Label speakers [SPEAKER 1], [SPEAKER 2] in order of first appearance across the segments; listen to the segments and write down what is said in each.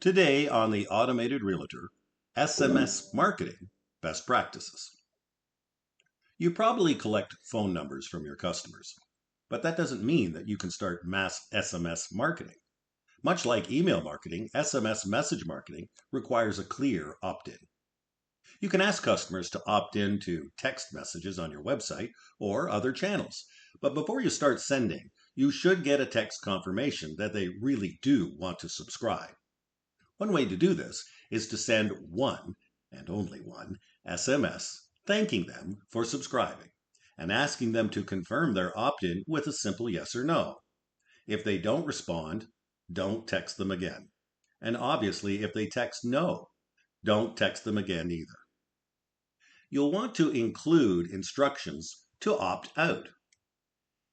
[SPEAKER 1] Today on the Automated Realtor, SMS Marketing Best Practices. You probably collect phone numbers from your customers, but that doesn't mean that you can start mass SMS marketing. Much like email marketing, SMS message marketing requires a clear opt-in. You can ask customers to opt in to text messages on your website or other channels, but before you start sending, you should get a text confirmation that they really do want to subscribe. One way to do this is to send one, and only one, SMS thanking them for subscribing and asking them to confirm their opt-in with a simple yes or no. If they don't respond, don't text them again. And obviously, if they text no, don't text them again either. You'll want to include instructions to opt out.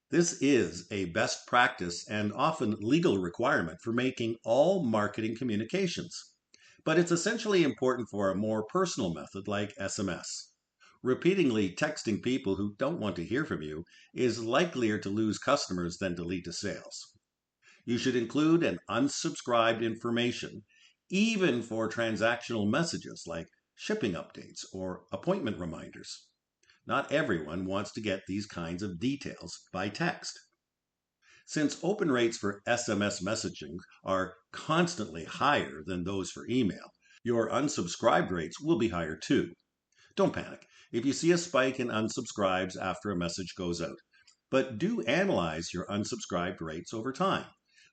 [SPEAKER 1] This is a best practice and often legal requirement for making all marketing communications, but it's essentially important for a more personal method like SMS. Repeatedly texting people who don't want to hear from you is likelier to lose customers than to lead to sales. You should include an unsubscribed information, even for transactional messages like shipping updates or appointment reminders. Not everyone wants to get these kinds of details by text. Since open rates for SMS messaging are constantly higher than those for email, your unsubscribed rates will be higher too. Don't panic if you see a spike in unsubscribes after a message goes out, but do analyze your unsubscribed rates over time.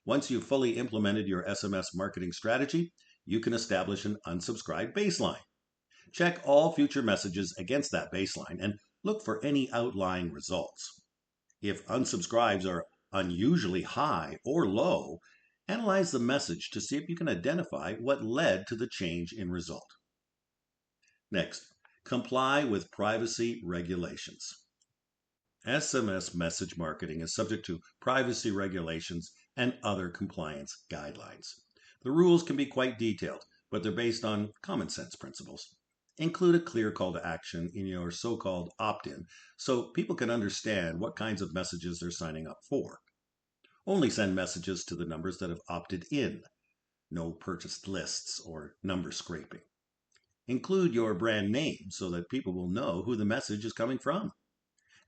[SPEAKER 1] Once you've fully implemented your SMS marketing strategy, you can establish an unsubscribe baseline. Check all future messages against that baseline and look for any outlying results. If unsubscribes are unusually high or low, analyze the message to see if you can identify what led to the change in result. Next, comply with privacy regulations. SMS message marketing is subject to privacy regulations and other compliance guidelines. The rules can be quite detailed, but they're based on common sense principles. Include a clear call to action in your so-called opt-in so people can understand what kinds of messages they're signing up for. Only send messages to the numbers that have opted in. No purchased lists or number scraping. Include your brand name so that people will know who the message is coming from.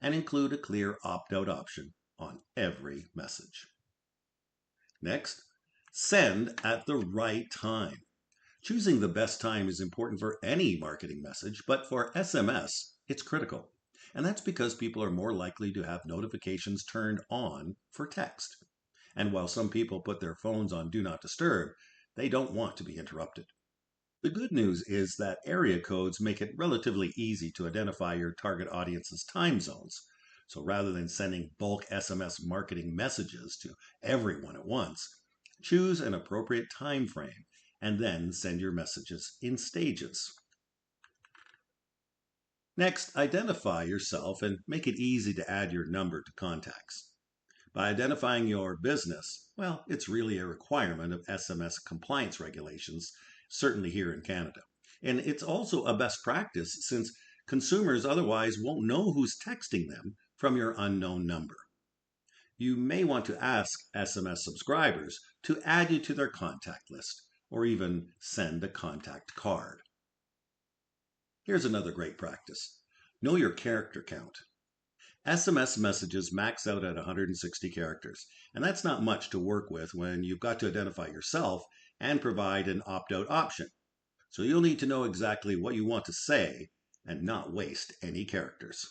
[SPEAKER 1] And include a clear opt-out option on every message. Next, send at the right time. Choosing the best time is important for any marketing message, but for SMS, it's critical. And that's because people are more likely to have notifications turned on for text. And while some people put their phones on Do Not Disturb, they don't want to be interrupted. The good news is that area codes make it relatively easy to identify your target audience's time zones. So rather than sending bulk SMS marketing messages to everyone at once, choose an appropriate time frame and then send your messages in stages. Next, identify yourself and make it easy to add your number to contacts. By identifying your business, well, it's really a requirement of SMS compliance regulations, certainly here in Canada. And it's also a best practice since consumers otherwise won't know who's texting them from your unknown number. You may want to ask SMS subscribers to add you to their contact list or even send a contact card. Here's another great practice. Know your character count. SMS messages max out at 160 characters, and that's not much to work with when you've got to identify yourself and provide an opt-out option. So you'll need to know exactly what you want to say and not waste any characters.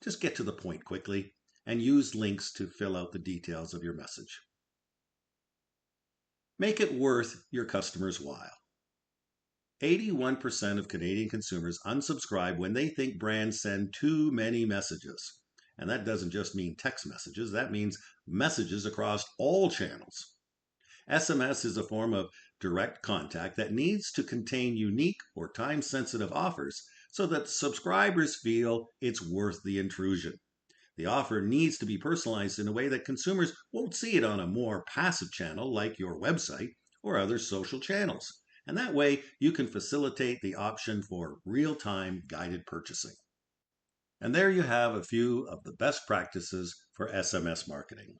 [SPEAKER 1] Just get to the point quickly and use links to fill out the details of your message. Make it worth your customer's while. 81% of Canadian consumers unsubscribe when they think brands send too many messages. And that doesn't just mean text messages, that means messages across all channels. SMS is a form of direct contact that needs to contain unique or time-sensitive offers so that subscribers feel it's worth the intrusion. The offer needs to be personalized in a way that consumers won't see it on a more passive channel like your website or other social channels. And that way you can facilitate the option for real-time guided purchasing. And there you have a few of the best practices for SMS marketing.